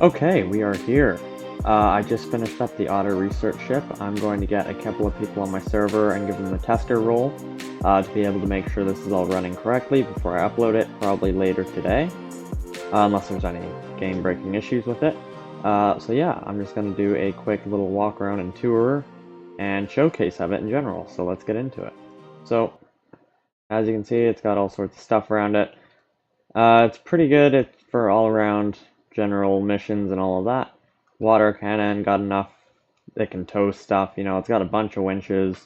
Okay, we are here. I just finished up the Otter research ship. I'm going to get a couple of people on my server and give them the tester role to be able to make sure this is all running correctly before I upload it, probably later today, unless there's any game-breaking issues with it. So yeah, I'm just going to do a quick little walk around and tour and showcase of it in general, so let's get into it. So, as you can see, it's got all sorts of stuff around it. It's pretty good. It's for all-around general missions and all of that. Water cannon, got enough. It can tow stuff. It's got a bunch of winches.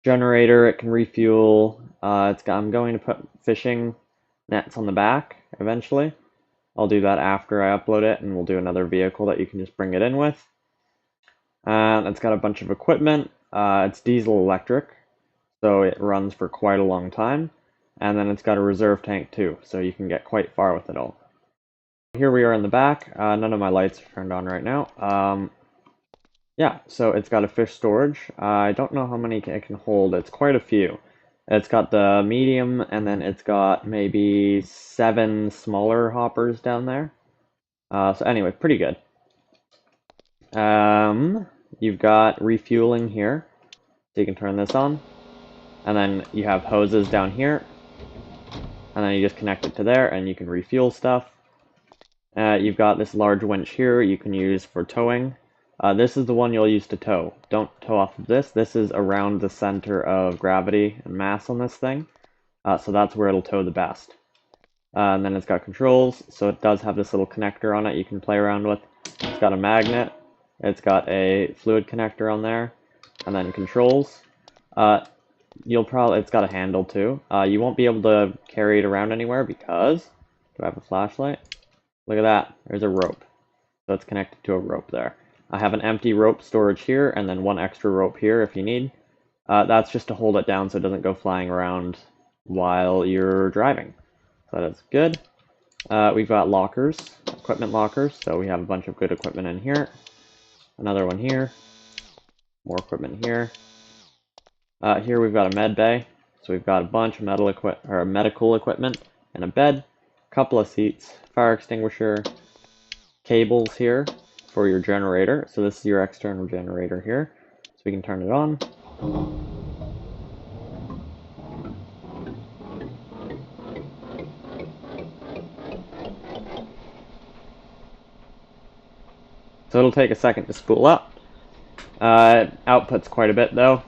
Generator, it can refuel. I'm going to put fishing nets on the back eventually. I'll do that after I upload it, and we'll do another vehicle that you can just bring it in with. It's got a bunch of equipment. It's diesel electric, so it runs for quite a long time. And then it's got a reserve tank too, so you can get quite far with it all. Here we are in the back. None of my lights are turned on right now. Yeah, so it's got a fish storage. I don't know how many it can hold. It's quite a few. It's got the medium, and then it's got maybe 7 smaller hoppers down there. So anyway, pretty good. You've got refueling here, so you can turn this on. And then you have hoses down here. And then you just connect it to there, and you can refuel stuff. You've got this large winch here you can use for towing. This is the one you'll use to tow. Don't tow off of this. This is around the center of gravity and mass on this thing. So that's where it'll tow the best. And then it's got controls, so it does have this little connector on it you can play around with. It's got a magnet. It's got a fluid connector on there. And then controls. It's got a handle too. You won't be able to carry it around anywhere because, do I have a flashlight? Look at that, there's a rope. So it's connected to a rope there. I have an empty rope storage here, and then one extra rope here if you need. That's just to hold it down so it doesn't go flying around while you're driving. So that's good. We've got lockers, equipment lockers, so we have a bunch of good equipment in here. Another one here. More equipment here. Here we've got a med bay, so we've got a bunch of medical equipment and a bed, a couple of seats, fire extinguisher, cables here for your generator. So this is your external generator here, so we can turn it on. So it'll take a second to spool up. Outputs quite a bit though.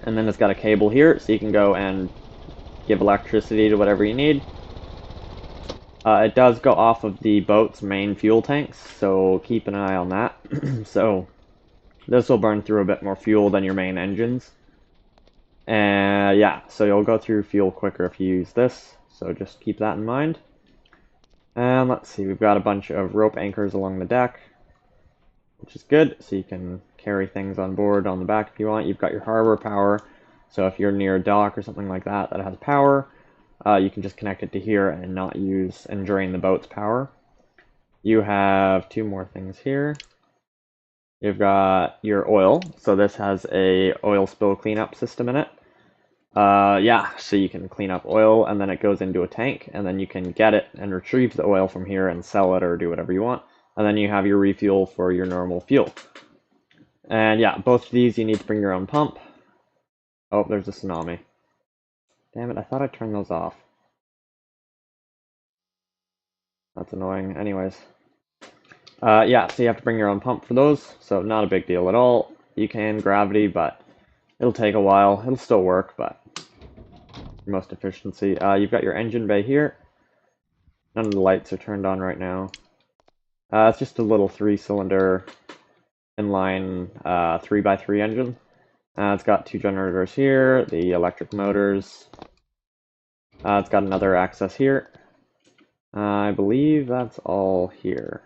And then it's got a cable here, so you can go and give electricity to whatever you need. It does go off of the boat's main fuel tanks, so keep an eye on that. So this will burn through a bit more fuel than your main engines. And yeah, so you'll go through fuel quicker if you use this, so just keep that in mind. And let's see, we've got a bunch of rope anchors along the deck, which is good, so you can carry things on board on the back if you want. You've got your harbor power, so if you're near a dock or something like that that has power, you can just connect it to here and not use and drain the boat's power. You have 2 more things here. You've got your oil, so this has a oil spill cleanup system in it. Yeah, so you can clean up oil and then it goes into a tank, and then you can get it and retrieve the oil from here and sell it or do whatever you want. And then you have your refuel for your normal fuel. And yeah, both of these you need to bring your own pump. Oh, there's a tsunami. Damn it, I thought I turned those off. That's annoying. Anyways. Yeah, so you have to bring your own pump for those, so not a big deal at all. You can gravity, but it'll take a while. It'll still work, but most efficiency. You've got your engine bay here. None of the lights are turned on right now. It's just a little 3-cylinder inline 3x3 engine. It's got 2 generators here, the electric motors. It's got another access here. I believe that's all here.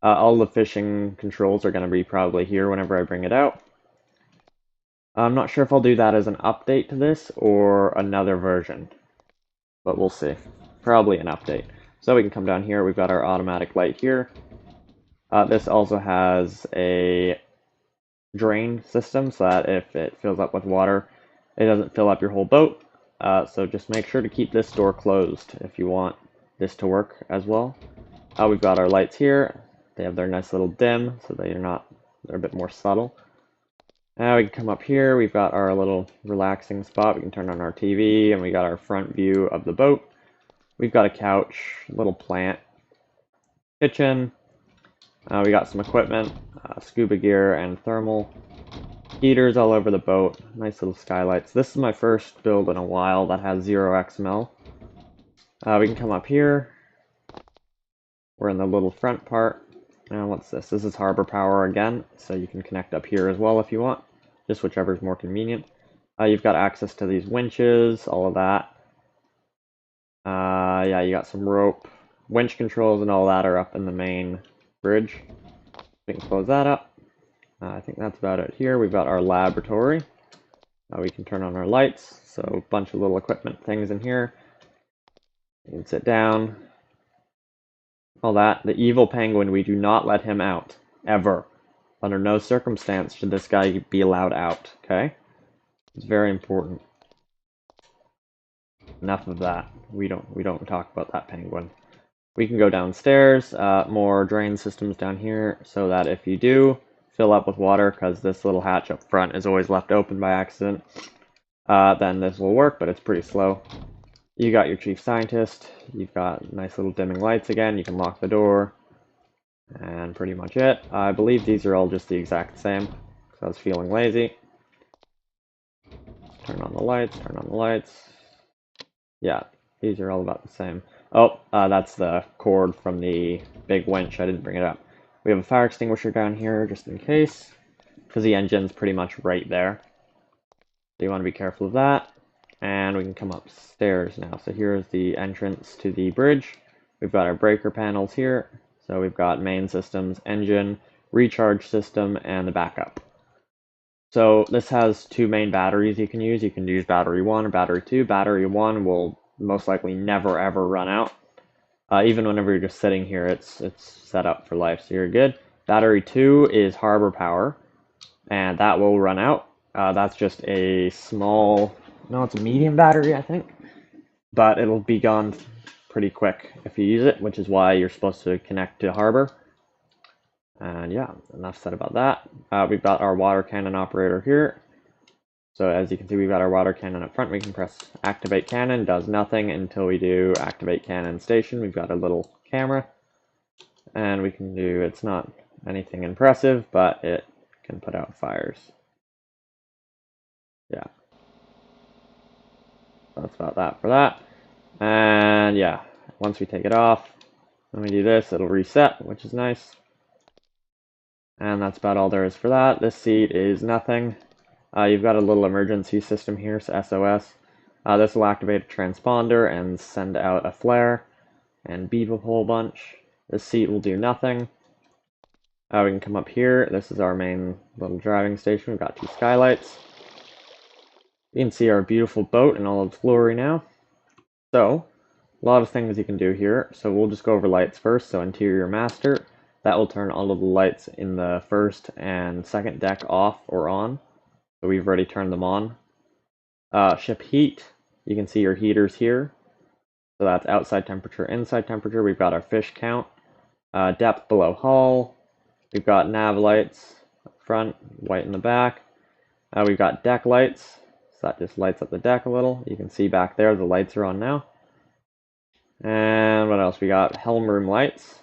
All the fishing controls are going to be probably here whenever I bring it out. I'm not sure if I'll do that as an update to this or another version, but we'll see. Probably an update. So we can come down here, we've got our automatic light here. This also has a drain system so that if it fills up with water, it doesn't fill up your whole boat. So just make sure to keep this door closed if you want this to work as well. We've got our lights here. They have their nice little dim, so they're a bit more subtle. Now we can come up here. We've got our little relaxing spot. We can turn on our TV, and we got our front view of the boat. We've got a couch, a little plant, kitchen. We got some equipment, scuba gear and thermal. Heaters all over the boat. Nice little skylights. This is my first build in a while that has 0 XML. We can come up here. We're in the little front part. Now what's this? This is harbor power again, so you can connect up here as well if you want. Just whichever is more convenient. You've got access to these winches, all of that. Yeah, you got some rope. Winch controls and all that are up in the main bridge. We can close that up. I think that's about it here. We've got our laboratory. We can turn on our lights, so a bunch of little equipment things in here. You can sit down. All that. The evil penguin, we do not let him out. Ever. Under no circumstance should this guy be allowed out, okay? It's very important. Enough of that. We don't talk about that penguin. We can go downstairs, more drain systems down here, so that if you do fill up with water, because this little hatch up front is always left open by accident, then this will work, but it's pretty slow. You got your chief scientist, you've got nice little dimming lights again, you can lock the door, and pretty much it. I believe these are all just the exact same, because I was feeling lazy. Turn on the lights, turn on the lights. Yeah, these are all about the same. Oh, that's the cord from the big winch, I didn't bring it up. We have a fire extinguisher down here, just in case, because the engine's pretty much right there. So you want to be careful of that. And we can come upstairs now. So here's the entrance to the bridge. We've got our breaker panels here. So we've got main systems, engine, recharge system, and the backup. So this has 2 main batteries you can use. You can use battery 1 or battery 2. Battery 1 will most likely never ever run out. Even whenever you're just sitting here, it's set up for life, so you're good. Battery 2 is harbor power, and that will run out. That's just a small... No, it's a medium battery, I think. But it'll be gone pretty quick if you use it, which is why you're supposed to connect to harbor. And yeah, enough said about that. We've got our water cannon operator here. So as you can see, we've got our water cannon up front. We can press activate cannon, does nothing until we do activate cannon station. We've got a little camera. And we can do, it's not anything impressive, but it can put out fires. Yeah. That's about that for that. And yeah, once we take it off, when we do this, it'll reset, which is nice. And that's about all there is for that. This seat is nothing. You've got a little emergency system here, so SOS. This will activate a transponder and send out a flare and beep a whole bunch. This seat will do nothing. We can come up here. This is our main little driving station. We've got 2 skylights. You can see our beautiful boat in all its glory now. So, a lot of things you can do here. So we'll just go over lights first. So interior master, that will turn all of the lights in the first and second deck off or on. So we've already turned them on. Ship heat, you can see your heaters here. So that's outside temperature, inside temperature. We've got our fish count. Depth below hull. We've got nav lights up front, white in the back. We've got deck lights. So that just lights up the deck a little. You can see back there, the lights are on now. And what else? We got helm room lights.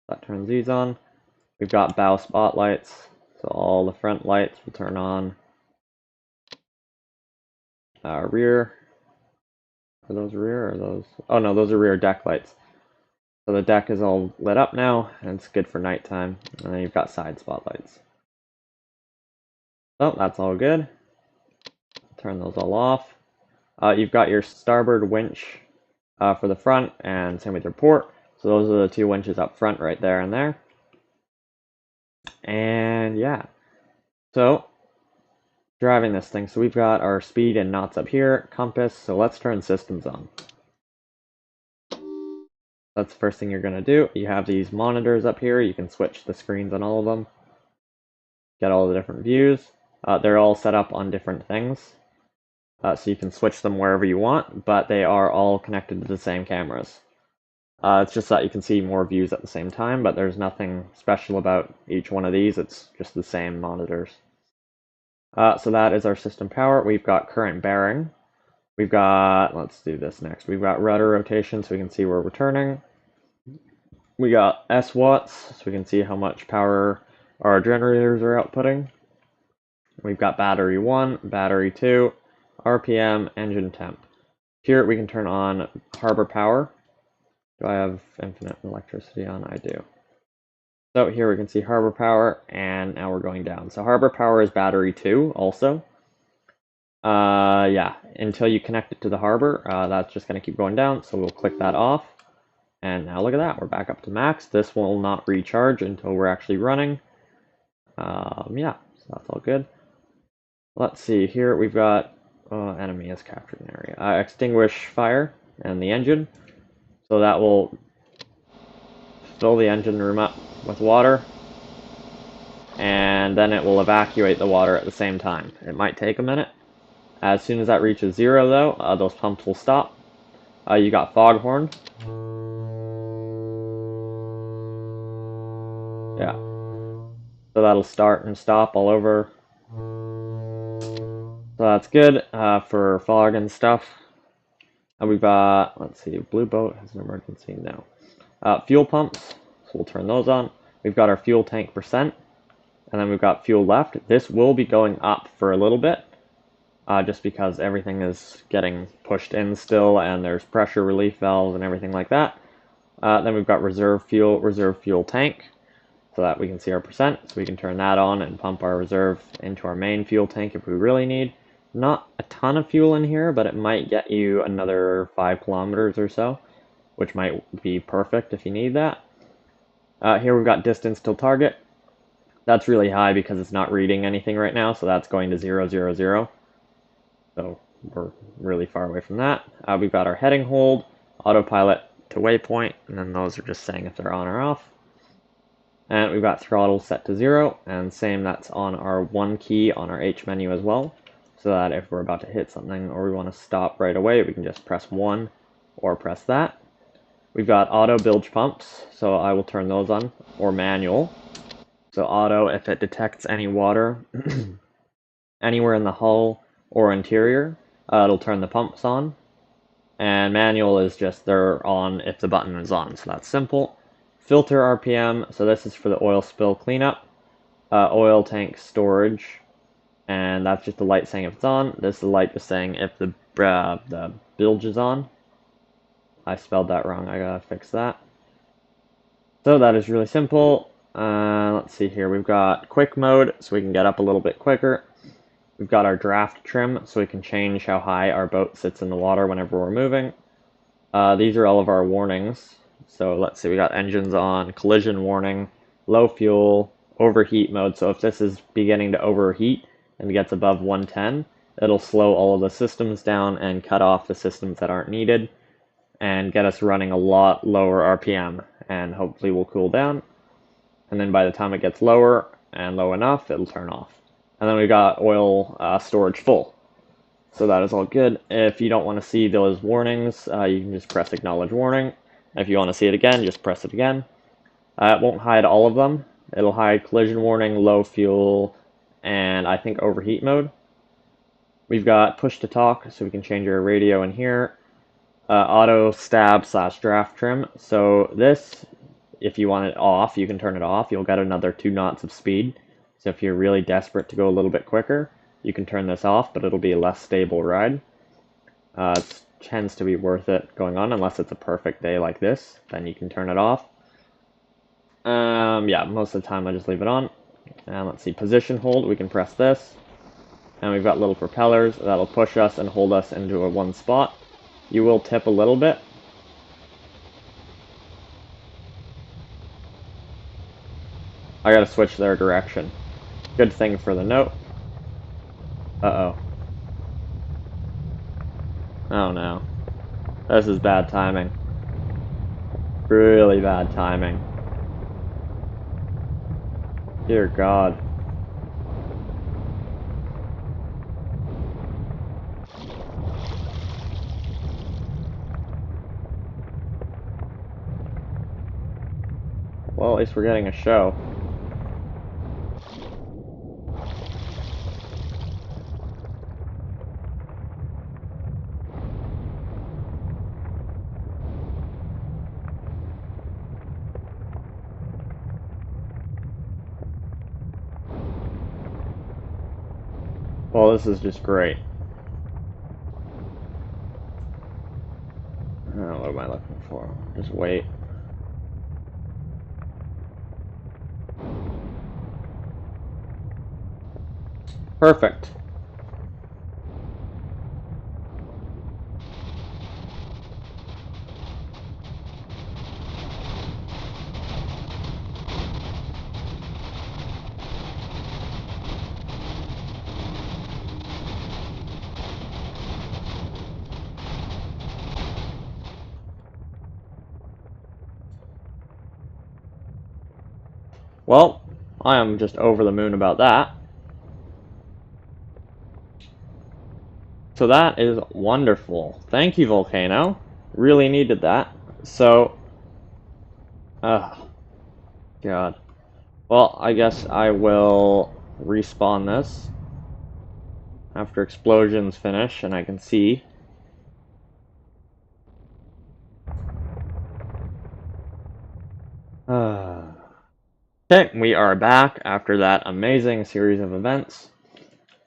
That turns these on. We've got bow spotlights. So all the front lights will turn on. Rear. Are those rear or are those? Oh no, those are rear deck lights. So the deck is all lit up now, and it's good for nighttime. And then you've got side spotlights. So that's all good. Turn those all off. You've got your starboard winch for the front, and same with your port. So those are the 2 winches up front right there and there. And yeah. So, driving this thing. So we've got our speed and knots up here, compass. So let's turn systems on. That's the first thing you're going to do. You have these monitors up here. You can switch the screens on all of them. Get all the different views. They're all set up on different things. So you can switch them wherever you want, but they are all connected to the same cameras. It's just that you can see more views at the same time, but there's nothing special about each one of these. It's just the same monitors. So that is our system power. We've got current bearing. We've got, let's do this next. We've got rudder rotation so we can see where we're turning. We got S watts so we can see how much power our generators are outputting. We've got battery 1, battery 2, RPM, engine temp. Here we can turn on harbor power. Do I have infinite electricity on? I do. So here we can see harbor power, and now we're going down. So harbor power is battery 2 also. Yeah, until you connect it to the harbor, that's just going to keep going down. So we'll click that off. And now look at that, we're back up to max. This will not recharge until we're actually running. Yeah, so that's all good. Let's see, here we've got enemy has captured an area. Extinguish fire and the engine. So that will fill the engine room up with water. And then it will evacuate the water at the same time. It might take a minute. As soon as that reaches 0 though, those pumps will stop. You got foghorn. Yeah. So that'll start and stop all over. So that's good for fog and stuff. And we've got, let's see, blue boat has an emergency. No. Fuel pumps, so we'll turn those on. We've got our fuel tank percent, and then we've got fuel left. This will be going up for a little bit, just because everything is getting pushed in still, and there's pressure relief valves and everything like that. Then we've got reserve fuel tank, so that we can see our percent. So we can turn that on and pump our reserve into our main fuel tank if we really need. Not a ton of fuel in here, but it might get you another 5 kilometers or so, which might be perfect if you need that. Here we've got distance till target. That's really high because it's not reading anything right now, so that's going to 0, 0, 0. So we're really far away from that. We've got our heading hold, autopilot to waypoint, and then those are just saying if they're on or off. And we've got throttle set to 0, and same, that's on our 1 key on our H menu as well, so that if we're about to hit something or we want to stop right away, we can just press 1 or press that. We've got auto bilge pumps, so I will turn those on, or manual. So auto, if it detects any water anywhere in the hull or interior, it'll turn the pumps on. And manual is just they're on if the button is on, so that's simple. Filter RPM, so this is for the oil spill cleanup. Oil tank storage, and that's just the light saying if it's on. This is the light just saying if the bilge is on. I spelled that wrong, I gotta fix that. So that is really simple. Let's see here, we've got quick mode, so we can get up a little bit quicker. We've got our draft trim, so we can change how high our boat sits in the water whenever we're moving. These are all of our warnings. So let's see, we got engines on, collision warning, low fuel, overheat mode. So if this is beginning to overheat and gets above 110, it'll slow all of the systems down and cut off the systems that aren't needed and get us running a lot lower RPM, and hopefully we'll cool down. And then by the time it gets lower and low enough, it'll turn off. And then we got oil storage full. So that is all good. If you don't want to see those warnings, you can just press acknowledge warning. If you want to see it again, just press it again. It won't hide all of them. It'll hide collision warning, low fuel, and I think overheat mode. We've got push to talk, so we can change our radio in here. Auto stab / draft trim. So this, if you want it off, you can turn it off. You'll get another 2 knots of speed. So if you're really desperate to go a little bit quicker, you can turn this off, but it'll be a less stable ride. It tends to be worth it going on, unless it's a perfect day like this, then you can turn it off. Yeah, most of the time I just leave it on. And let's see, position hold, we can press this. And we've got little propellers that'll push us and hold us into a one spot. You will tip a little bit. I gotta switch their direction. Good thing for the note. Uh-oh. Oh no. This is bad timing. Really bad timing. Dear God. Well, at least we're getting a show. Well, this is just great. What am I looking for? Just wait. Perfect. Well, I am just over the moon about that. So that is wonderful. Thank you, Volcano. Really needed that. So, God. Well, I guess I will respawn this after explosions finish and I can see. Okay, we are back after that amazing series of events.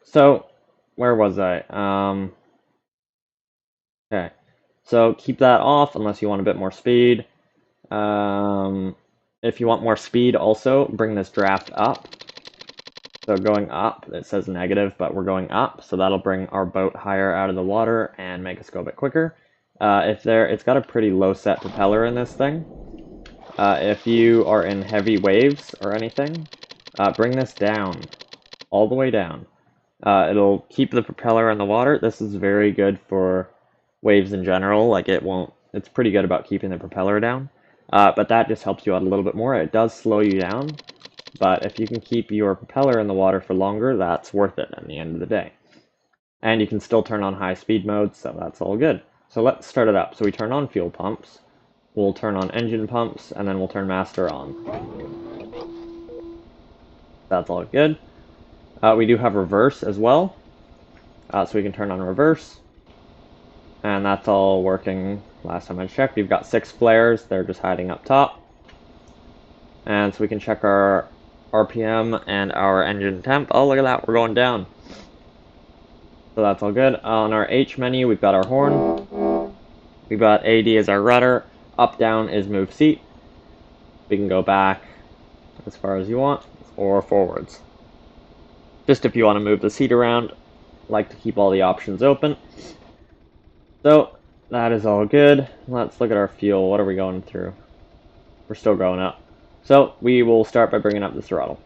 So, where was I? Okay. So keep that off unless you want a bit more speed. If you want more speed also, bring this draft up. So going up, it says negative, but we're going up, so that'll bring our boat higher out of the water and make us go a bit quicker. It's got a pretty low set propeller in this thing. If you are in heavy waves or anything, bring this down, all the way down. It'll keep the propeller in the water. This is very good for waves in general. Like it's pretty good about keeping the propeller down. But that just helps you out a little bit more. It does slow you down, but if you can keep your propeller in the water for longer, that's worth it at the end of the day. And you can still turn on high speed mode, so that's all good. So let's start it up. So we turn on fuel pumps, we'll turn on engine pumps, and then we'll turn master on. That's all good. We do have reverse as well, so we can turn on reverse. And that's all working. Last time I checked, we've got 6 flares. They're just hiding up top. And so we can check our RPM and our engine temp. Oh, look at that. We're going down. So that's all good. On our H menu, we've got our horn. We've got AD as our rudder. Up, down is move seat. We can go back as far as you want, or forwards. Just if you want to move the seat around, like to keep all the options open. So that is all good. Let's look at our fuel. What are we going through? We're still going up. So we will start by bringing up the throttle.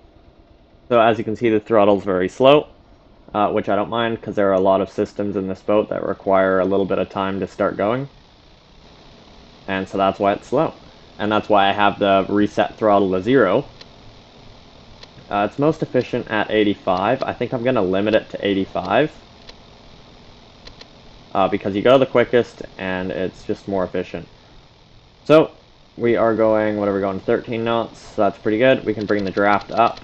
So as you can see, the throttle's very slow, which I don't mind because there are a lot of systems in this boat that require a little bit of time to start going. And so that's why it's slow. And that's why I have the reset throttle to 0. It's most efficient at 85. I think I'm going to limit it to 85. Because you go the quickest and it's just more efficient. So we are going, what are we going, 13 knots, so that's pretty good. We can bring the draft up.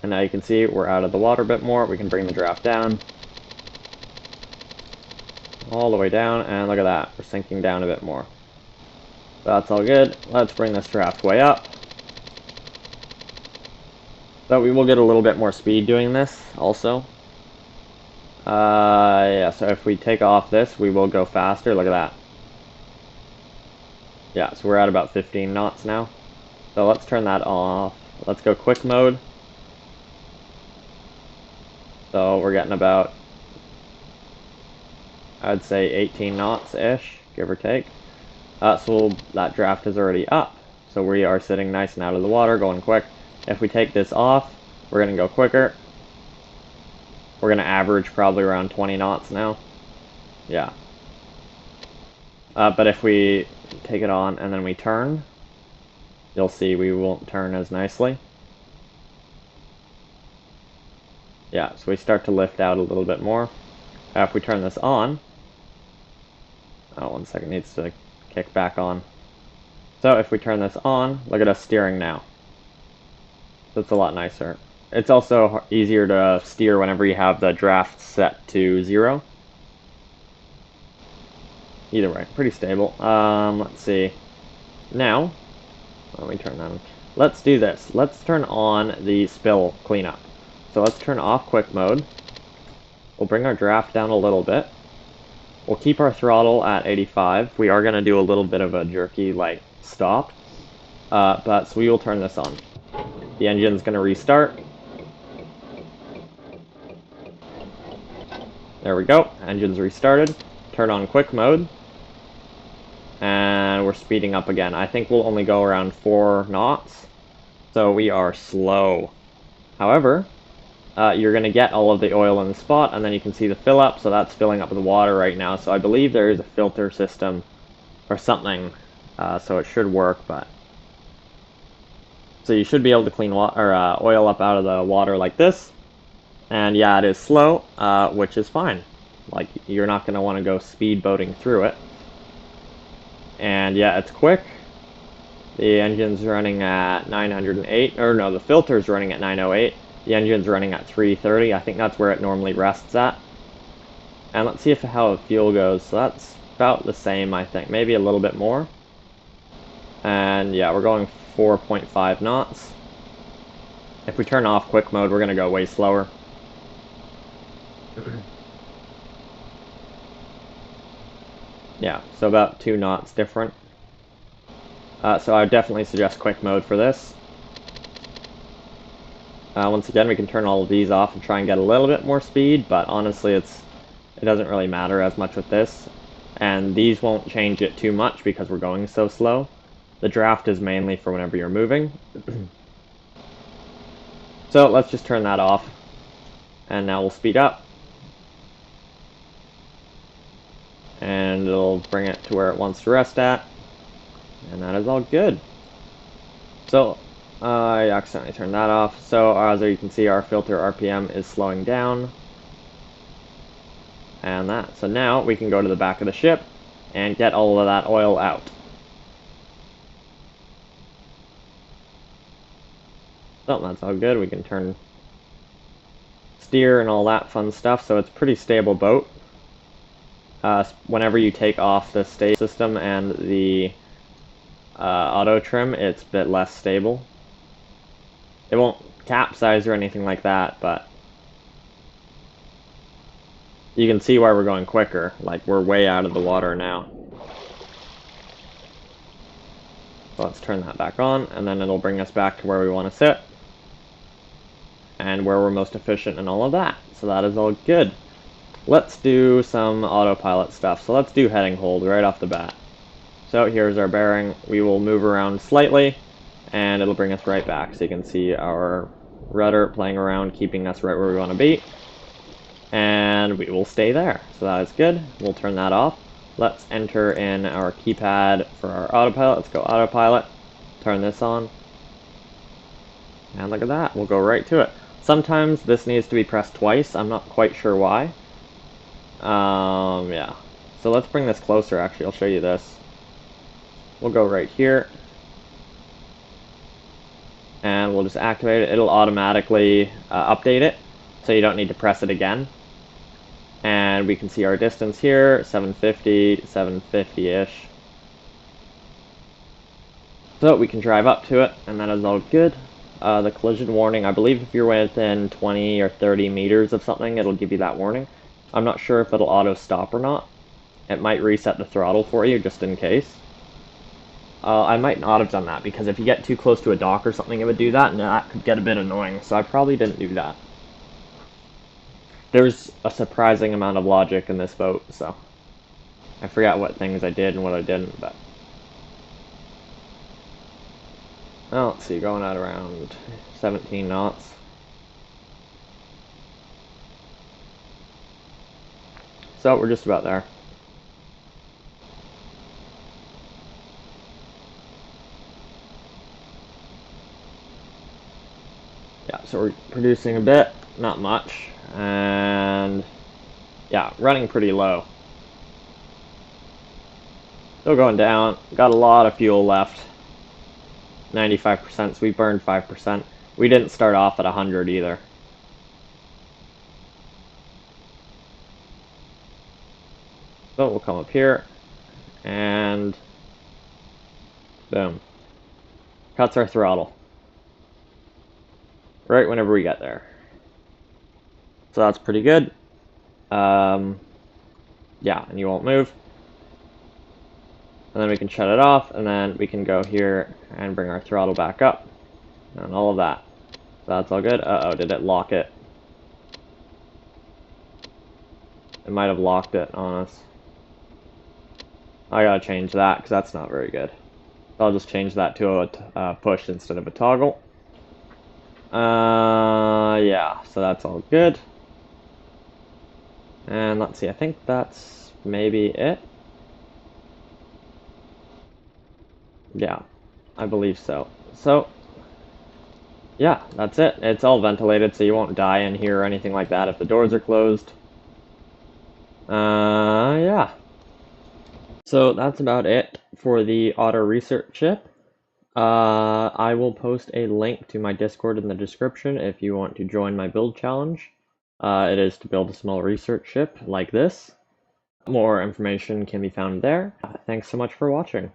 And now you can see we're out of the water a bit more. We can bring the draft down. All the way down, and look at that. We're sinking down a bit more. That's all good. Let's bring this draft way up. So we will get a little bit more speed doing this also. Yeah, so if we take off this, we will go faster. Look at that. Yeah, so we're at about 15 knots now. So let's turn that off. Let's go quick mode. So we're getting about, I'd say 18 knots-ish, give or take. So that draft is already up. So we are sitting nice and out of the water, going quick. If we take this off, we're going to go quicker. We're going to average probably around 20 knots now. Yeah. But if we take it on and then we turn, you'll see we won't turn as nicely. Yeah, so we start to lift out a little bit more. If we turn this on, oh, 1 second, needs to kick back on. So if we turn this on, look at us steering now. That's a lot nicer. It's also easier to steer whenever you have the draft set to 0. Either way, pretty stable. Let's see. Now, let me turn on. Let's do this. Let's turn on the spill cleanup. So let's turn off quick mode. We'll bring our draft down a little bit. We'll keep our throttle at 85. We are going to do a little bit of a jerky, like, stop. So we will turn this on. The engine's going to restart. There we go. Engine's restarted. Turn on quick mode. And we're speeding up again. I think we'll only go around 4 knots. So we are slow. However, you're going to get all of the oil in the spot, and then you can see the fill up, so that's filling up with the water right now. So I believe there is a filter system or something, so it should work. But so you should be able to clean oil up out of the water like this. And yeah, it is slow, which is fine. Like, you're not going to want to go speedboating through it. And yeah, it's quick. The engine's running at 908, or no, the filter's running at 908. The engine's running at 330. I think that's where it normally rests at. And let's see how the fuel goes. So that's about the same, I think. Maybe a little bit more. And yeah, we're going 4.5 knots. If we turn off quick mode, we're going to go way slower. Yeah, so about 2 knots different. So I would definitely suggest quick mode for this. Once again, we can turn all of these off and try and get a little bit more speed, but honestly, it doesn't really matter as much with this. And these won't change it too much because we're going so slow. The draft is mainly for whenever you're moving. So let's just turn that off. And now we'll speed up. And it'll bring it to where it wants to rest at. And that is all good. So I accidentally turned that off. So as you can see, our filter RPM is slowing down. And that. So now we can go to the back of the ship and get all of that oil out. So that's all good. We can turn steer and all that fun stuff. So it's a pretty stable boat. Whenever you take off the stay system and the auto trim, it's a bit less stable. It won't capsize or anything like that, but you can see why we're going quicker. Like, we're way out of the water now. So let's turn that back on, and then it'll bring us back to where we want to sit. And where we're most efficient and all of that. So that is all good. Let's do some autopilot stuff. So let's do heading hold right off the bat. So here's our bearing. We will move around slightly, and it'll bring us right back. So you can see our rudder playing around, keeping us right where we want to be. And we will stay there. So that is good. We'll turn that off. Let's enter in our keypad for our autopilot. Let's go autopilot. Turn this on. And look at that. We'll go right to it. Sometimes this needs to be pressed twice. I'm not quite sure why. Yeah. So let's bring this closer, actually. I'll show you this. We'll go right here. And we'll just activate it. It'll automatically update it, so you don't need to press it again. And we can see our distance here, 750, 750-ish. So we can drive up to it, and that is all good. The collision warning, I believe if you're within 20 or 30 meters of something, it'll give you that warning. I'm not sure if it'll auto stop or not. It might reset the throttle for you, just in case. I might not have done that, because if you get too close to a dock or something, it would do that, and that could get a bit annoying, so I probably didn't do that. There's a surprising amount of logic in this boat, so I forgot what things I did and what I didn't, but... Well, let's see, going at around 17 knots. So, we're just about there. Yeah, so we're producing a bit, not much, and yeah, running pretty low. Still going down, got a lot of fuel left. 95%, so we burned 5%. We didn't start off at 100 either. So we'll come up here, and boom. Cuts our throttle. Right whenever we get there. So that's pretty good. Yeah, and you won't move. And then we can shut it off, and then we can go here and bring our throttle back up. And all of that. So that's all good. Uh-oh, did it lock it? It might have locked it on us. I gotta change that, because that's not very good. So I'll just change that to a push instead of a toggle. Yeah, so that's all good. And let's see, I think that's maybe it. Yeah, I believe so. So, yeah, that's it. It's all ventilated, so you won't die in here or anything like that if the doors are closed. Yeah. So that's about it for the Otter research ship. I will post a link to my Discord in the description if you want to join my build challenge. It is to build a small research ship like this. More information can be found there. Thanks so much for watching.